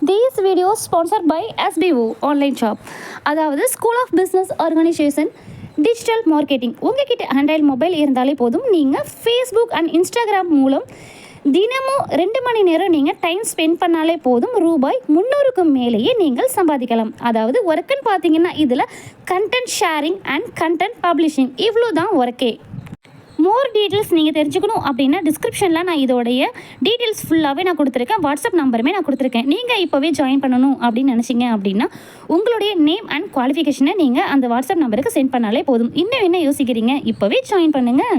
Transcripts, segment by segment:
These videos sponsored by SBO online shop, அதாவது school of business organisation digital marketing. உங்ககிட்ட Android mobile இருந்தாலே போதும், நீங்கள் ஃபேஸ்புக் அண்ட் இன்ஸ்டாகிராம் மூலம் தினமும் 2 மணி நேரம் நீங்கள் டைம் ஸ்பெண்ட் பண்ணாலே போதும், ரூபாய் 300க்கும் மேலேயே நீங்கள் சம்பாதிக்கலாம். அதாவது ஒர்க்குன்னு பார்த்தீங்கன்னா இதில் content sharing and content publishing இவ்வளோ தான் ஒர்க்கே. மோர் டீட்டெயில்ஸ் நீங்கள் தெரிஞ்சுக்கணும் அப்படின்னா டிஸ்கிரிப்ஷனில் நான் இதோடைய டீட்டெயில்ஸ் ஃபுல்லாகவே நான் கொடுத்துருக்கேன். வாட்ஸ்அப் நம்பருமே நான் கொடுத்துருக்கேன். நீங்கள் இப்போவே ஜாயின் பண்ணணும் அப்படின்னு நினச்சிங்க அப்படின்னா உங்களுடைய நேம் அண்ட் குவாலிஃபிகேஷனை நீங்கள் அந்த வாட்ஸ்அப் நம்பருக்கு சென்ட் பண்ணாலே போதும். இன்னும் என்ன யோசிக்கிறீங்க? இப்போவே ஜாயின் பண்ணுங்கள்.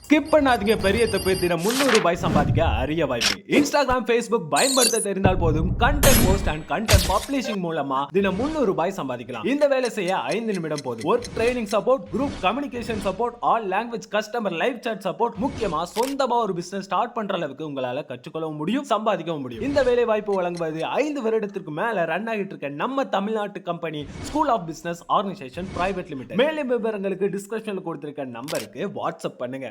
ஸ்கிப் பண்ணாதீங்க. பெரிய தப்பு. தினம் 300 ரூபாய் சம்பாதிக்க அரிய வாய்ப்பு. இன்ஸ்டாகிராம், ஃபேஸ்புக் பயன்படுத்த தெரிந்தால் போதும், content post and content publishing மூலமா தினம் 300 ரூபாய் சம்பாதிக்கலாம். இந்த வேலை செய்ய 5 நிமிடம் போதும். Work training support, group communication support, all language customer live chat support, முக்கியமா சொந்தமா ஒரு பிசினஸ் ஸ்டார்ட் பண்ற அளவுக்கு உங்களால கற்றுக்கொள்ளவும் முடியும், சம்பாதிக்கவும் முடியும். இந்த வேலை வாய்ப்பு வழங்குவது 5 வருடத்திற்கு மேல ரன் ஆகிட்டு இருக்க நம்ம தமிழ்நாட்டு company school of business organisation private limited. மேலும் விவரங்களுக்கு டிஸ்கிரிப்ஷன்ல கொடுத்திருக்க நம்பருக்கு வாட்ஸ்அப் பண்ணுங்க.